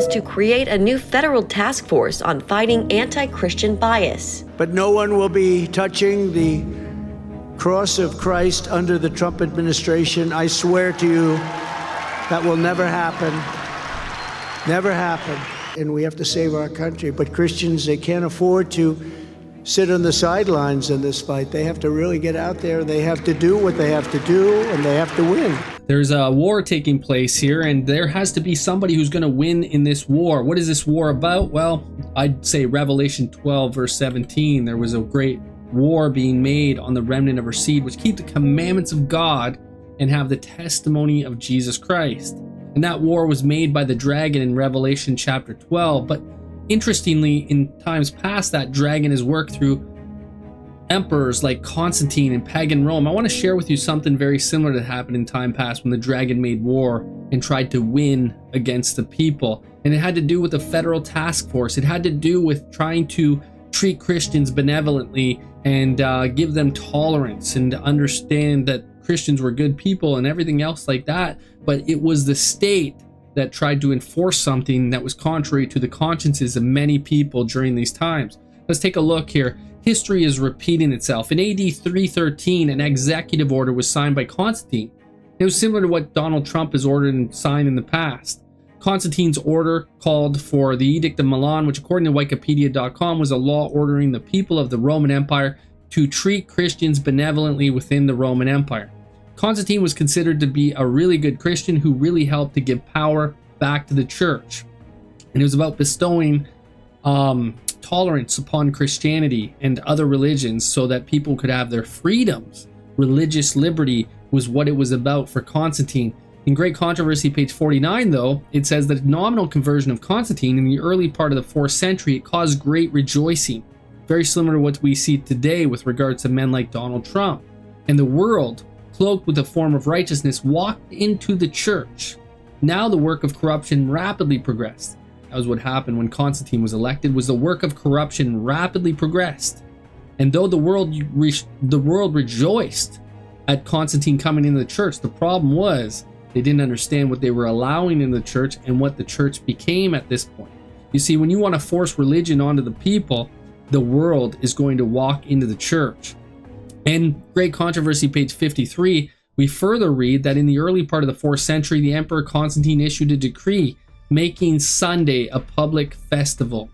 was to create a new federal task force on fighting anti-Christian bias. But no one will be touching the cross of Christ under the Trump administration. I swear to you, that will never happen. Never happen. And we have to save our country. But Christians, they can't afford to sit on the sidelines in this fight. They have to really get out there. They have to do what they have to do, and they have to win. There's a war taking place here, and there has to be somebody who's going to win in this war. What is this war about? Well, I'd say Revelation 12, verse 17. There was a great war being made on the remnant of her seed, which keep the commandments of God and have the testimony of Jesus Christ. And that war was made by the dragon in Revelation chapter 12. But interestingly, in times past, that dragon has worked through emperors like Constantine and pagan Rome. I want to share with you something very similar that happened in time past when the dragon made war and tried to win against the people. And it had to do with a federal task force. It had to do with trying to treat Christians benevolently and give them tolerance and understand that Christians were good people and everything else like that. But it was the state that tried to enforce something that was contrary to the consciences of many people during these times. Let's take a look here. History is repeating itself. In AD 313, an executive order was signed by Constantine. It was similar to what Donald Trump has ordered and signed in the past. Constantine's order called for the Edict of Milan, which according to Wikipedia.com was a law ordering the people of the Roman Empire to treat Christians benevolently within the Roman Empire. Constantine was considered to be a really good Christian who really helped to give power back to the church. And it was about bestowing tolerance upon Christianity and other religions so that people could have their freedoms. Religious liberty was what it was about for Constantine. In Great Controversy, page 49, though, it says that nominal conversion of Constantine in the early part of the 4th century, it caused great rejoicing. Very similar to what we see today with regards to men like Donald Trump. And the world, cloaked with a form of righteousness, walked into the church. Now the work of corruption rapidly progressed. That was what happened when Constantine was elected, was the work of corruption rapidly progressed. And though the world rejoiced at Constantine coming into the church, the problem was they didn't understand what they were allowing in the church and what the church became at this point. You see, when you want to force religion onto the people, the world is going to walk into the church. In Great Controversy, page 53, we further read that in the early part of the 4th century, the Emperor Constantine issued a decree making Sunday a public festival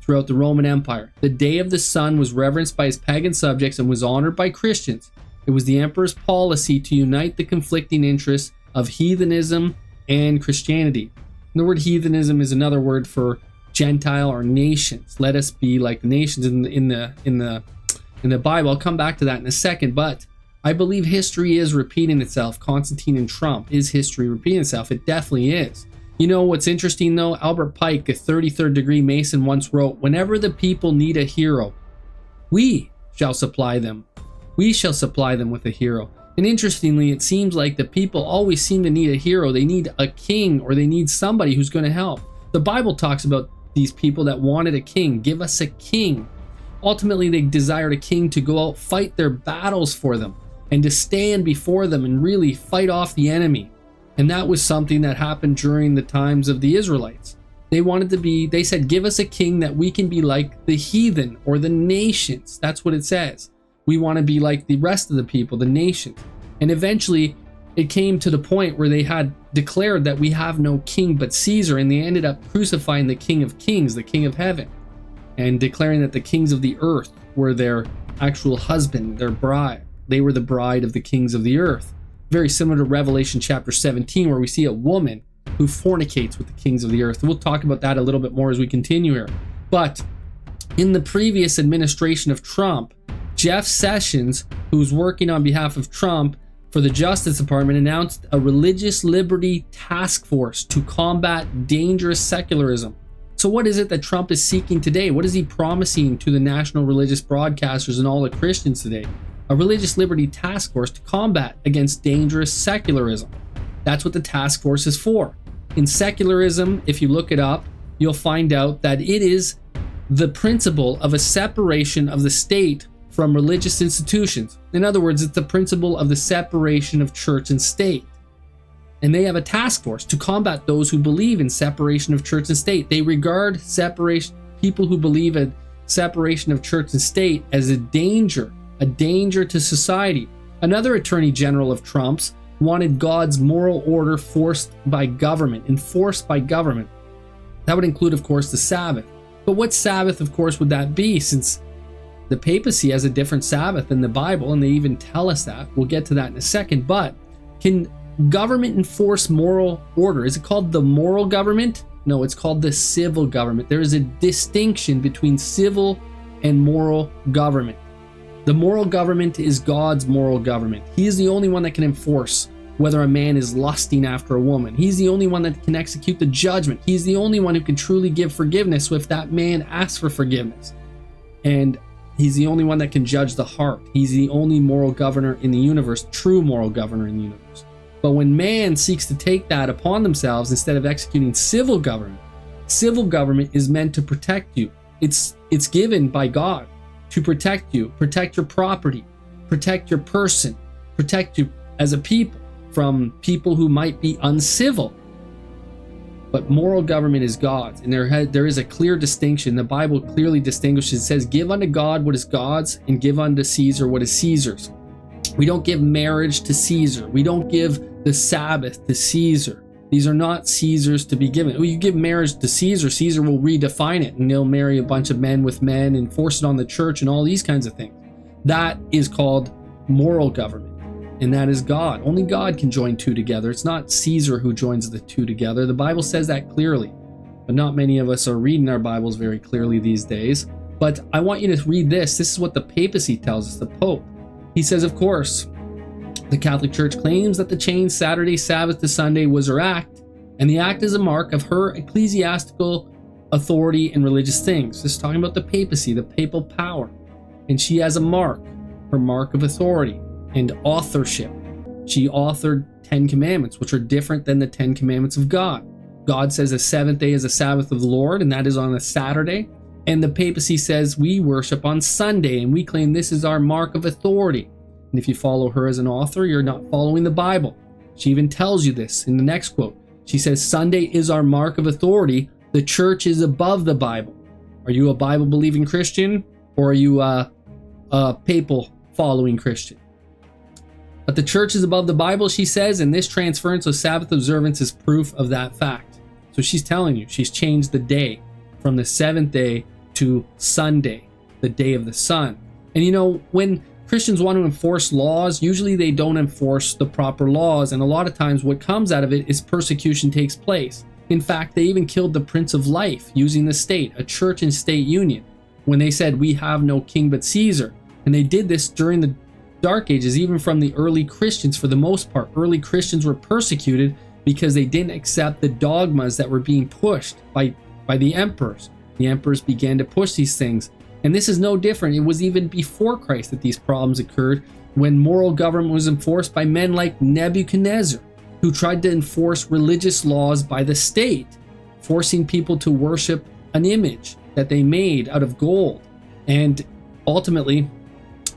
throughout the Roman Empire. The Day of the Sun was reverenced by his pagan subjects and was honored by Christians. It was the emperor's policy to unite the conflicting interests of heathenism and Christianity. And the word heathenism is another word for Gentile or nations. Let us be like the nations in the Bible. I'll come back to that in a second, but I believe history is repeating itself. Constantine and Trump, is history repeating itself? It definitely is. You know what's interesting though? Albert Pike, a 33rd degree Mason, once wrote, "Whenever the people need a hero, we shall supply them. We shall supply them with a hero." And interestingly, it seems like the people always seem to need a hero. They need a king, or they need somebody who's going to help. The Bible talks about these people that wanted a king. Give us a king. Ultimately, they desired a king to go out, fight their battles for them, and to stand before them and really fight off the enemy. And that was something that happened during the times of the Israelites. They said, give us a king that we can be like the heathen or the nations. That's what it says. We want to be like the rest of the people, the nations. And eventually it came to the point where they had declared that we have no king but Caesar, and they ended up crucifying the King of Kings, the King of Heaven, and declaring that the kings of the earth were their actual husband, their bride. They were the bride of the kings of the earth. Very similar to Revelation chapter 17, where we see a woman who fornicates with the kings of the earth. We'll talk about that a little bit more as we continue here. But in the previous administration of Trump, Jeff Sessions, who's working on behalf of Trump for the Justice Department, announced a religious liberty task force to combat dangerous secularism. So what is it that Trump is seeking today? What is he promising to the national religious broadcasters and all the Christians today? A religious liberty task force to combat against dangerous secularism. That's what the task force is for. In secularism, if you look it up, you'll find out that it is the principle of a separation of the state from religious institutions. In other words, it's the principle of the separation of church and state. And they have a task force to combat those who believe in separation of church and state. They regard people who believe in separation of church and state as a danger to society. Another attorney general of Trump's wanted God's moral order enforced by government. That would include, of course, the Sabbath. But what Sabbath, of course, would that be, since the papacy has a different Sabbath than the Bible, and they even tell us that. We'll get to that in a second. But can government enforce moral order? Is it called the moral government? No, it's called the civil government. There is a distinction between civil and moral government. The moral government is God's moral government. He is the only one that can enforce whether a man is lusting after a woman. He's the only one that can execute the judgment. He's the only one who can truly give forgiveness if that man asks for forgiveness. And he's the only one that can judge the heart. He's the only moral governor in the universe, true moral governor in the universe. But when man seeks to take that upon themselves instead of executing civil government is meant to protect you. It's given by God to protect you, protect your property, protect your person, protect you as a people from people who might be uncivil. But moral government is God's, and there is a clear distinction. The Bible clearly distinguishes. It says, give unto God what is God's, and give unto Caesar what is Caesar's. We don't give marriage to Caesar. We don't give the Sabbath to Caesar. These are not Caesar's to be given. Well, you give marriage to Caesar, Caesar will redefine it, and they'll marry a bunch of men with men and force it on the church and all these kinds of things. That is called moral government, and that is God. Only God can join two together. It's not Caesar who joins the two together. The Bible says that clearly, but not many of us are reading our Bibles very clearly these days. But I want you to read this. This is what the papacy tells us, the Pope. He says, of course, the Catholic Church claims that the change Saturday Sabbath to Sunday was her act, and the act is a mark of her ecclesiastical authority in religious things. This is talking about the papacy, the papal power. And she has a mark, her mark of authority and authorship. She authored 10 commandments, which are different than the 10 commandments of God. God says the seventh day is the Sabbath of the Lord, and that is on a Saturday. And the papacy says we worship on Sunday, and we claim this is our mark of authority. And if you follow her as an author, you're not following the Bible. She even tells you this in the next quote. She says, Sunday is our mark of authority. The church is above the Bible. Are you a Bible-believing Christian, or are you a papal-following Christian? But the church is above the Bible, she says, and this transference of Sabbath observance is proof of that fact. So she's telling you, she's changed the day from the seventh day to Sunday, the day of the sun. And you know, when Christians want to enforce laws, usually they don't enforce the proper laws, and a lot of times what comes out of it is persecution takes place. In fact, they even killed the Prince of Life using the state, a church and state union, when they said, we have no king but Caesar. And they did this during the Dark Ages, even from the early Christians. For the most part, early Christians were persecuted because they didn't accept the dogmas that were being pushed by the emperors. The emperors began to push these things. And this is no different. It was even before Christ that these problems occurred, when moral government was enforced by men like Nebuchadnezzar, who tried to enforce religious laws by the state, forcing people to worship an image that they made out of gold. And ultimately,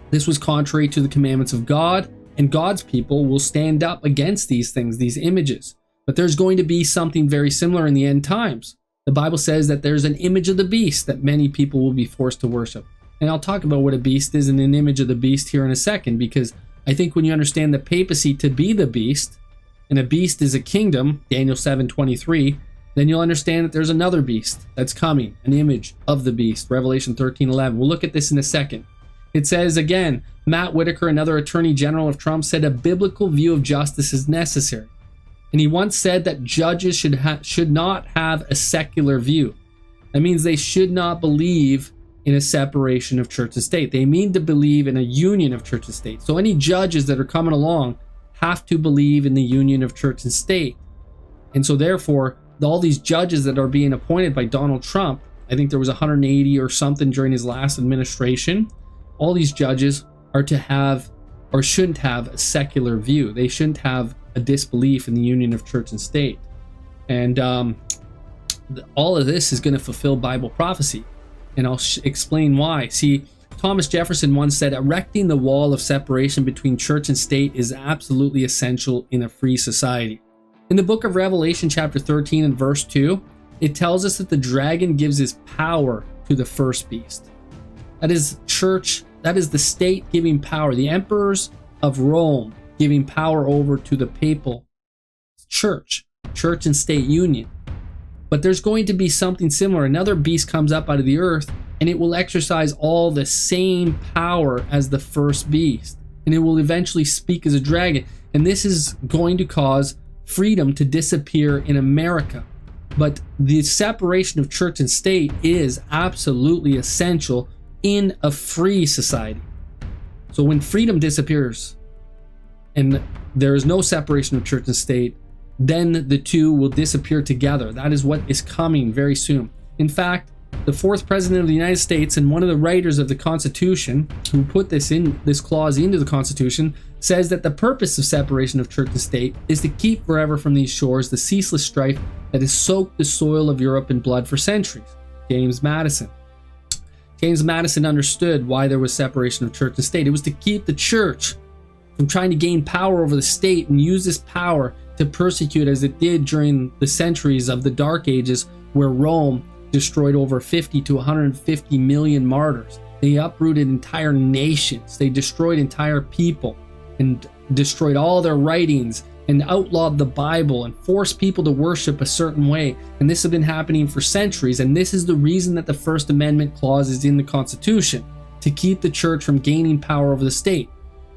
this was contrary to the commandments of God, and God's people will stand up against these things, these images. But there's going to be something very similar in the end times. The Bible says that there's an image of the beast that many people will be forced to worship. And I'll talk about what a beast is and an image of the beast here in a second, because I think when you understand the papacy to be the beast, and a beast is a kingdom, Daniel 7:23, then you'll understand that there's another beast that's coming, an image of the beast, Revelation 13:11. We'll look at this in a second. It says again, Matt Whitaker, another attorney general of Trump, said a biblical view of justice is necessary. And he once said that judges should not have a secular view. That means they should not believe in a separation of church and state. They mean to believe in a union of church and state. So any judges that are coming along have to believe in the union of church and state. And so therefore, all these judges that are being appointed by Donald Trump, I think there was 180 or something during his last administration, all these judges are to have, or shouldn't have, a secular view. They shouldn't have a disbelief in the union of church and state. And all of this is going to fulfill Bible prophecy. And I'll explain why. See, Thomas Jefferson once said, erecting the wall of separation between church and state is absolutely essential in a free society. In the book of Revelation, chapter 13 and verse 2, it tells us that the dragon gives his power to the first beast. That is church, that is the state giving power, the emperors of Rome giving power over to the papal church and state union. But there's going to be something similar. Another beast comes up out of the earth, and it will exercise all the same power as the first beast. And it will eventually speak as a dragon. And this is going to cause freedom to disappear in America. But the separation of church and state is absolutely essential in a free society. So when freedom disappears and there is no separation of church and state, then the two will disappear together. That is what is coming very soon. In fact, the fourth president of the United States and one of the writers of the Constitution, who put this clause into the Constitution, says that the purpose of separation of church and state is to keep forever from these shores the ceaseless strife that has soaked the soil of Europe in blood for centuries. James Madison. James Madison understood why there was separation of church and state. It was to keep the church from trying to gain power over the state and use this power to persecute, as it did during the centuries of the Dark Ages, where Rome destroyed over 50 to 150 million martyrs. They uprooted entire nations. They destroyed entire people and destroyed all their writings and outlawed the Bible and forced people to worship a certain way. And this has been happening for centuries. And this is the reason that the First Amendment clause is in the Constitution, to keep the church from gaining power over the state.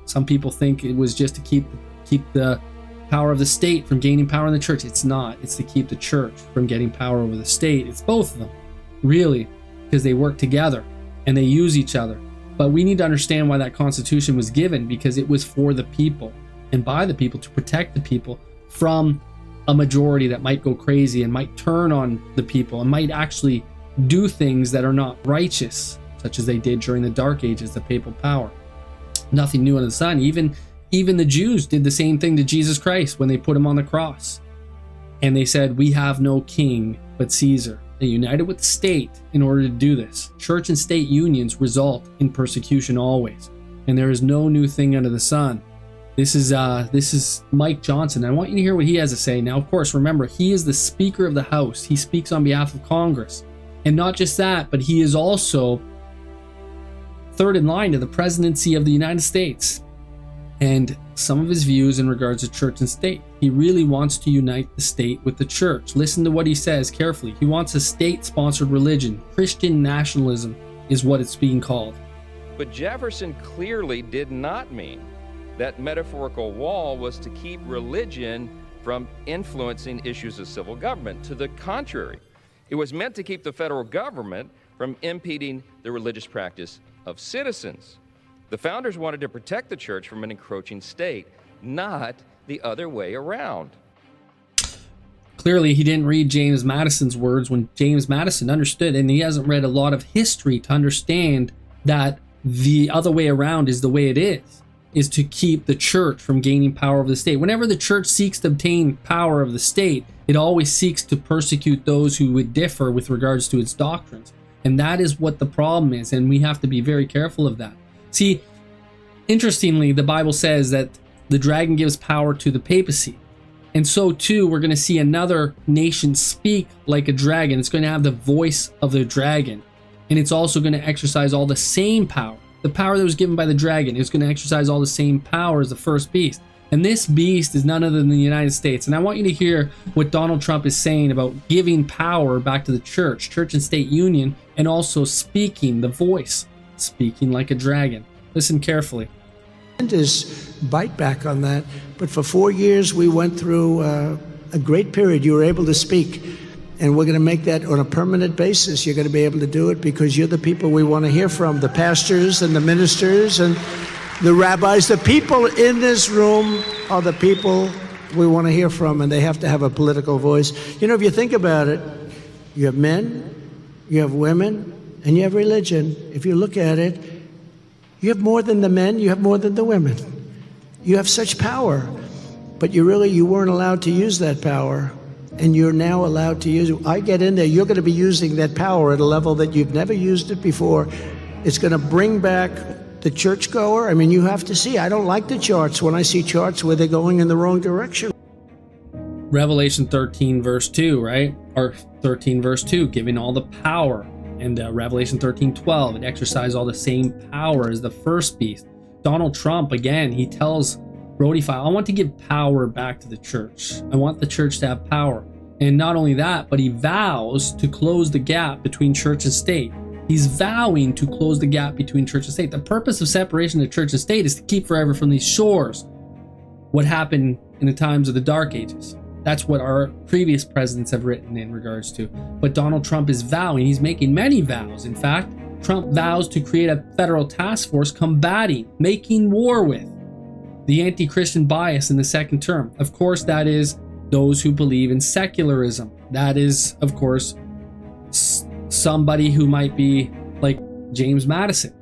Some people think it was just to keep the power of the state from gaining power in the church. It's not. It's to keep the church from getting power over the state. It's both of them, really, because they work together and they use each other. But we need to understand why that Constitution was given, because it was for the people and by the people, to protect the people from a majority that might go crazy and might turn on the people and might actually do things that are not righteous, such as they did during the Dark Ages, the papal power. Nothing new under the sun. Even the Jews did the same thing to Jesus Christ when they put him on the cross. And they said, "We have no king but Caesar." They united with the state in order to do this. Church and state unions result in persecution always. And there is no new thing under the sun. This is Mike Johnson. I want you to hear what he has to say. Now, of course, remember, he is the Speaker of the House. He speaks on behalf of Congress. And not just that, but he is also third in line to the presidency of the United States. And some of his views in regards to church and state. He really wants to unite the state with the church. Listen to what he says carefully. He wants a state-sponsored religion. Christian nationalism is what it's being called. But Jefferson clearly did not mean that metaphorical wall was to keep religion from influencing issues of civil government. To the contrary, it was meant to keep the federal government from impeding the religious practice of citizens. The founders wanted to protect the church from an encroaching state, not the other way around. Clearly, he didn't read James Madison's words when James Madison understood, and he hasn't read a lot of history to understand that the other way around is the way it is to keep the church from gaining power over the state. Whenever the church seeks to obtain power of the state, it always seeks to persecute those who would differ with regards to its doctrines. And that is what the problem is, and we have to be very careful of that. See, interestingly, the Bible says that the dragon gives power to the papacy. And so too, we're going to see another nation speak like a dragon. It's going to have the voice of the dragon. And it's also going to exercise all the same power. The power that was given by the dragon is going to exercise all the same power as the first beast. And this beast is none other than the United States. And I want you to hear what Donald Trump is saying about giving power back to the church and state union, and also speaking, the voice, speaking like a dragon. Listen carefully. His bite back on that. But for 4 years, we went through a great period. You were able to speak. And we're going to make that on a permanent basis. You're going to be able to do it because you're the people we want to hear from, the pastors and the ministers and the rabbis. The people in this room are the people we want to hear from, and they have to have a political voice. You know, if you think about it, you have men, you have women, and you have religion. If you look at it, you have more than the men, you have more than the women. You have such power, but you weren't allowed to use that power. And you're now allowed to use it. I get in there, you're going to be using that power at a level that you've never used it before. It's going to bring back the churchgoer. I mean, you have to see. I don't like the charts when I see charts where they're going in the wrong direction. Revelation 13 verse 2, right? Or 13 verse 2, giving all the power. And Revelation 13:12, it exercised all the same power as the first beast. Donald Trump, again, he tells Brody File, I want to give power back to the church. I want the church to have power. And not only that, but he vows to close the gap between church and state. He's vowing to close the gap between church and state. The purpose of separation of church and state is to keep forever from these shores what happened in the times of the Dark Ages. That's what our previous presidents have written in regards to. But Donald Trump is vowing, he's making many vows. In fact, Trump vows to create a federal task force combating, making war with the anti-Christian bias in the second term. Of course, that is those who believe in secularism. That is, of course, somebody who might be like James Madison.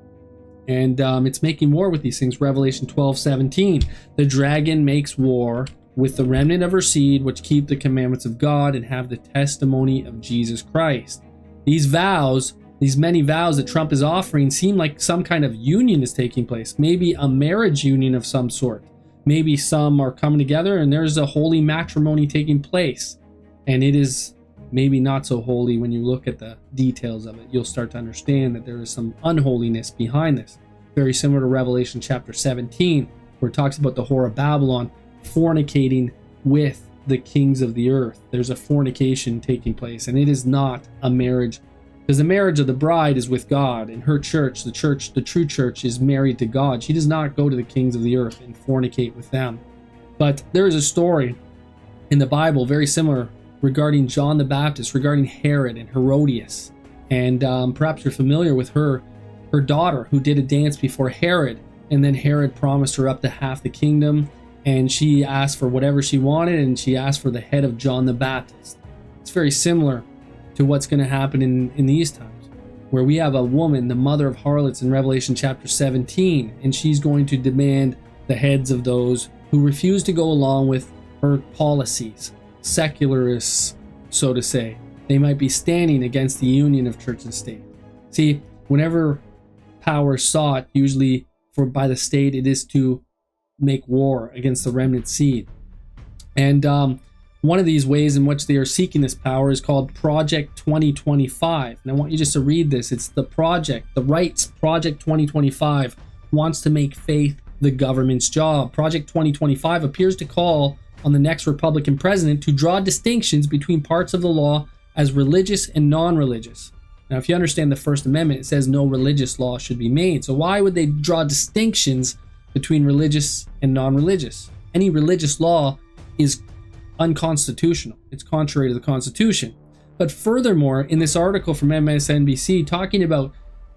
And it's making war with these things. Revelation 12:17. The dragon makes war with the remnant of her seed, which keep the commandments of God and have the testimony of Jesus Christ. These vows, these many vows that Trump is offering, seem like some kind of union is taking place. Maybe a marriage union of some sort. Maybe some are coming together and there's a holy matrimony taking place. And it is maybe not so holy when you look at the details of it. You'll start to understand that there is some unholiness behind this. Very similar to Revelation chapter 17, where it talks about the whore of Babylon fornicating with the kings of the earth. There's a fornication taking place, and it is not a marriage, because the marriage of the bride is with God, and her church, the true church, is married to God. She does not go to the kings of the earth and fornicate with them. But there is a story in the Bible very similar regarding John the Baptist, regarding Herod and Herodias. And perhaps you're familiar with her daughter who did a dance before Herod, and then Herod promised her up to half the kingdom, and she asked for whatever she wanted, and she asked for the head of John the Baptist. It's very similar to what's going to happen in these times, where we have a woman, the mother of harlots in Revelation chapter 17, and she's going to demand the heads of those who refuse to go along with her policies, secularists, so to say. They might be standing against the union of church and state. See, whenever power is sought, usually by the state, it is to make war against the remnant seed. And one of these ways in which they are seeking this power is called Project 2025. And I want you just to read this. It's the project, the Rights Project 2025 wants to make faith the government's job. Project 2025 appears to call on the next Republican president to draw distinctions between parts of the law as religious and non-religious. Now, if you understand the First Amendment, it says no religious law should be made. So why would they draw distinctions between religious and non-religious? Any religious law is unconstitutional. It's contrary to the Constitution. But furthermore, in this article from MSNBC talking about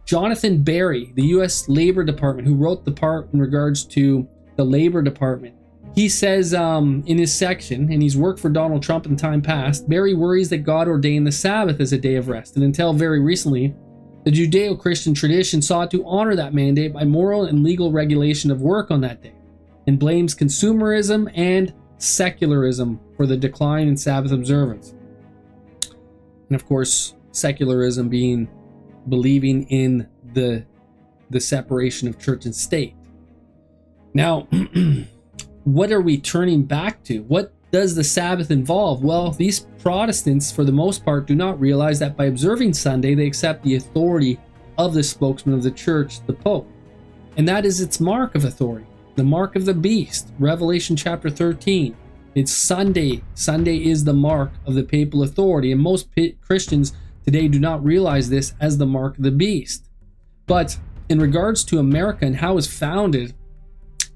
Jonathan Berry, the U.S. Labor Department, who wrote the part in regards to the Labor Department, he says in his section, and he's worked for Donald Trump in time past, Berry worries that God ordained the Sabbath as a day of rest. And until very recently, the Judeo-Christian tradition sought to honor that mandate by moral and legal regulation of work on that day, and blames consumerism and secularism for the decline in Sabbath observance. And of course, secularism being believing in the separation of church and state. Now, what are we turning back to? What does the Sabbath involve? Well, these Protestants, for the most part, do not realize that by observing Sunday, they accept the authority of the spokesman of the church, the Pope. And that is its mark of authority, the mark of the beast. Revelation chapter 13. It's Sunday. Sunday is the mark of the papal authority. And most Christians today do not realize this as the mark of the beast. But in regards to America and how it's founded,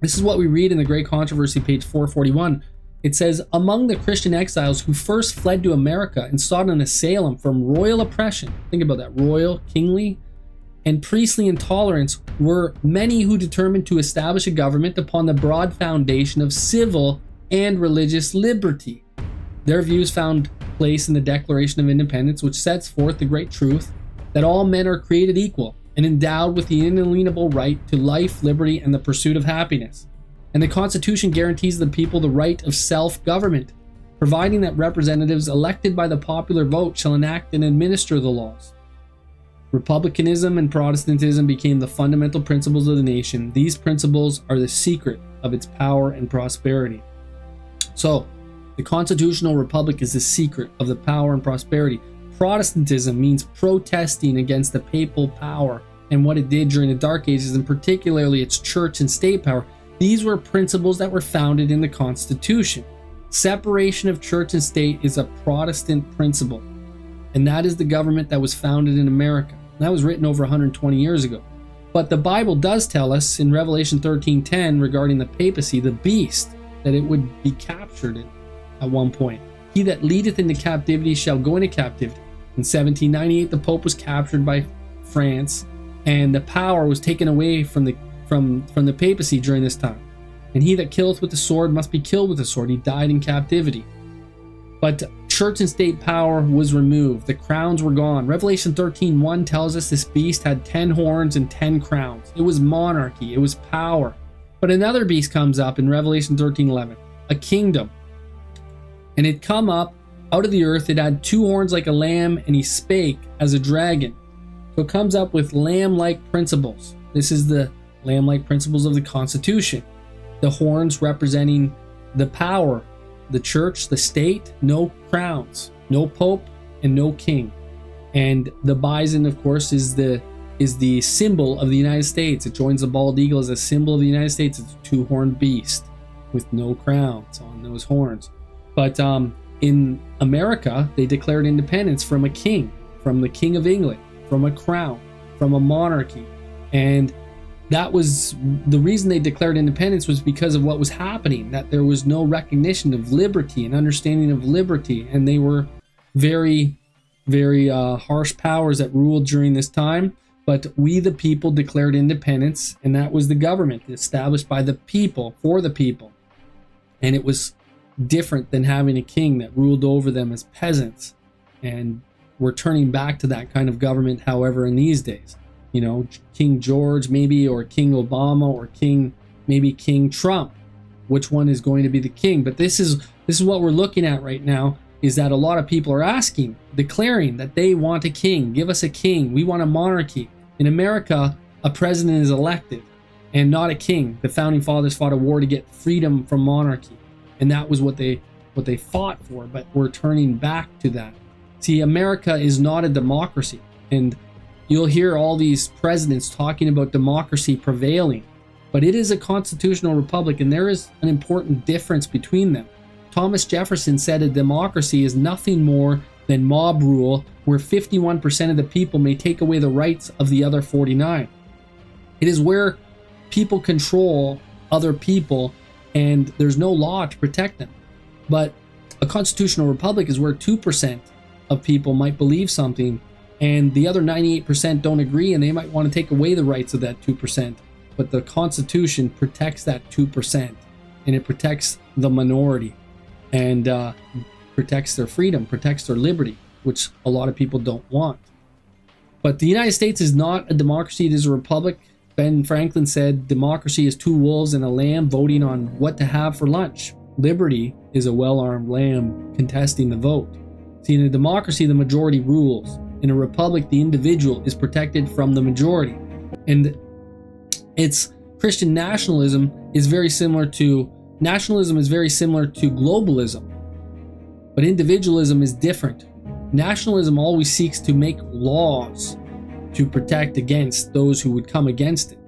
this is what we read in the Great Controversy, page 441. It says, among the Christian exiles who first fled to America and sought an asylum from royal oppression, think about that, royal, kingly, and priestly intolerance, were many who determined to establish a government upon the broad foundation of civil and religious liberty. Their views found place in the Declaration of Independence, which sets forth the great truth that all men are created equal and endowed with the inalienable right to life, liberty, and the pursuit of happiness. And the Constitution guarantees the people the right of self-government, providing that representatives elected by the popular vote shall enact and administer the laws. Republicanism and Protestantism became the fundamental principles of the nation. These principles are the secret of its power and prosperity. So, The constitutional republic is the secret of the power and prosperity. Protestantism means protesting against the papal power and what it did during the Dark Ages, and particularly its church and state power. These were principles that were founded in the Constitution. Separation of church and state is a Protestant principle, and that is the government that was founded in America. That was written over 120 years ago. But the Bible does tell us in Revelation 13:10 regarding the papacy, the beast, that it would be captured at one point. He that leadeth into captivity shall go into captivity. In 1798, the Pope was captured by France, and the power was taken away from the papacy during this time. And he that killeth with the sword must be killed with the sword. He died in captivity. But church and state power was removed. The crowns were gone. Revelation 13:1 tells us this beast had 10 horns and 10 crowns. It was monarchy. It was power. But another beast comes up in Revelation 13:11, a kingdom. And it come up out of the earth. It had 2 horns like a lamb, and he spake as a dragon. So it comes up with lamb-like principles. This is the lamb-like principles of the Constitution. The horns representing the power, the church, the state, no crowns, no pope, and no king. And the bison, of course, is the symbol of the United States. It joins the bald eagle as a symbol of the United States. It's a 2-horned beast with no crowns on those horns. But in America, they declared independence from a king, from the King of England, from a crown, from a monarchy. And that was the reason they declared independence, was because of what was happening, that there was no recognition of liberty and understanding of liberty. And they were very, very harsh powers that ruled during this time. But we, the people, declared independence, and that was the government established by the people, for the people. And it was different than having a king that ruled over them as peasants. And we're turning back to that kind of government, however, in these days. You know, King George maybe, or King Obama, or maybe King Trump. Which one is going to be the king? But this is what we're looking at right now, is that a lot of people are asking, declaring that they want a king. Give us a king. We want a monarchy. In America, a president is elected and not a king. The founding fathers fought a war to get freedom from monarchy, and that was what they fought for. But we're turning back to that. See, America is not a democracy, and you'll hear all these presidents talking about democracy prevailing, but it is a constitutional republic, and there is an important difference between them. Thomas Jefferson said a democracy is nothing more than mob rule, where 51% of the people may take away the rights of the other 49. It is where people control other people and there's no law to protect them. But a constitutional republic is where 2% of people might believe something and the other 98% don't agree, and they might want to take away the rights of that 2%. But the Constitution protects that 2%, and it protects the minority, and protects their freedom, protects their liberty, which a lot of people don't want. But the United States is not a democracy, it is a republic. Ben Franklin said democracy is 2 wolves and a lamb voting on what to have for lunch. Liberty is a well-armed lamb contesting the vote. See, in a democracy, the majority rules. In a republic, the individual is protected from the majority. And it's Christian nationalism is very similar to globalism. But individualism is different. Nationalism always seeks to make laws to protect against those who would come against it.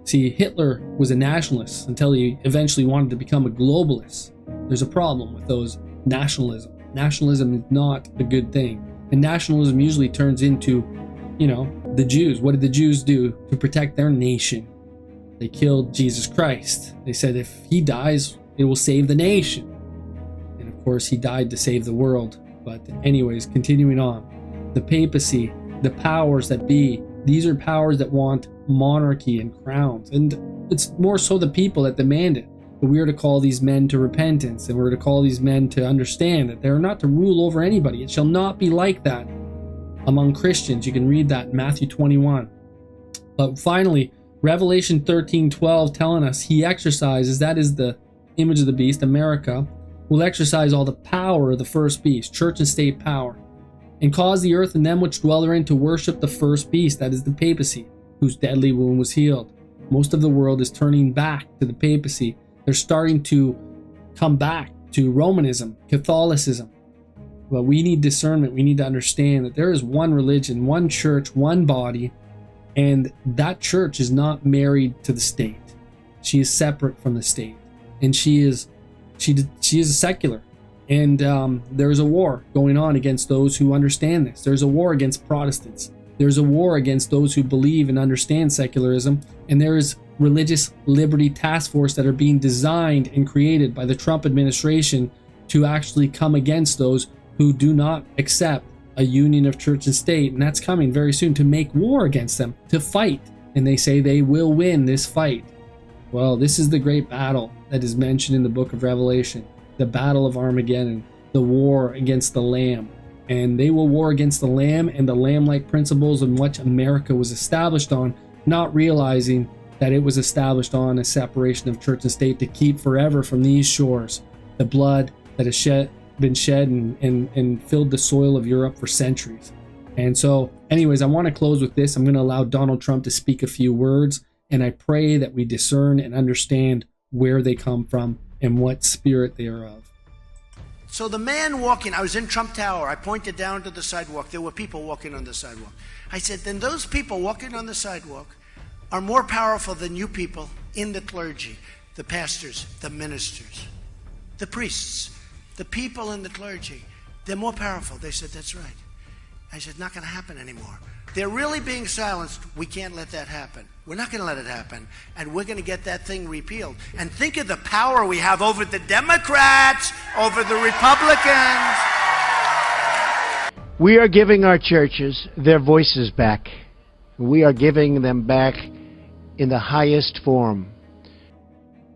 See, Hitler was a nationalist until he eventually wanted to become a globalist. There's a problem with those nationalism. Nationalism is not a good thing. And nationalism usually turns into, the Jews. What did the Jews do to protect their nation? They killed Jesus Christ. They said if he dies, it will save the nation. And of course, he died to save the world. But anyways, continuing on. The papacy, the powers that be, these are powers that want monarchy and crowns. And it's more so the people that demand it. But we are to call these men to repentance, and we're to call these men to understand that they're not to rule over anybody. It shall not be like that among Christians. You can read that in Matthew 21. But finally, Revelation 13:12 telling us he exercises, that is the image of the beast, America, will exercise all the power of the first beast, church and state power, and cause the earth and them which dwell therein to worship the first beast, that is the papacy, whose deadly wound was healed. Most of the world is turning back to the papacy. They're starting to come back to Romanism, Catholicism. But we need discernment. We need to understand that there is one religion, one church, one body, and that church is not married to the state. She is separate from the state, and she is a secular. And there is a war going on against those who understand this. There's a war against Protestants. There's a war against those who believe and understand secularism, and there is religious liberty task force that are being designed and created by the Trump administration to actually come against those who do not accept a union of church and state, and that's coming very soon, to make war against them, to fight. And they say they will win this fight. Well, this is the great battle that is mentioned in the book of Revelation, the battle of Armageddon, the war against the Lamb. And they will war against the Lamb and the Lamb-like principles in which America was established on, not realizing that it was established on a separation of church and state to keep forever from these shores the blood that has been shed and filled the soil of Europe for centuries. And so, anyways, I want to close with this. I'm going to allow Donald Trump to speak a few words, and I pray that we discern and understand where they come from and what spirit they are of. So the man walking, I was in Trump Tower, I pointed down to the sidewalk. There were people walking on the sidewalk. I said, then those people walking on the sidewalk are more powerful than you people in the clergy, the pastors, the ministers, the priests, the people in the clergy. They're more powerful. They said, that's right. I said, not going to happen anymore. They're really being silenced. We can't let that happen. We're not going to let it happen. And we're going to get that thing repealed. And think of the power we have over the Democrats, over the Republicans. We are giving our churches their voices back. We are giving them back in the highest form.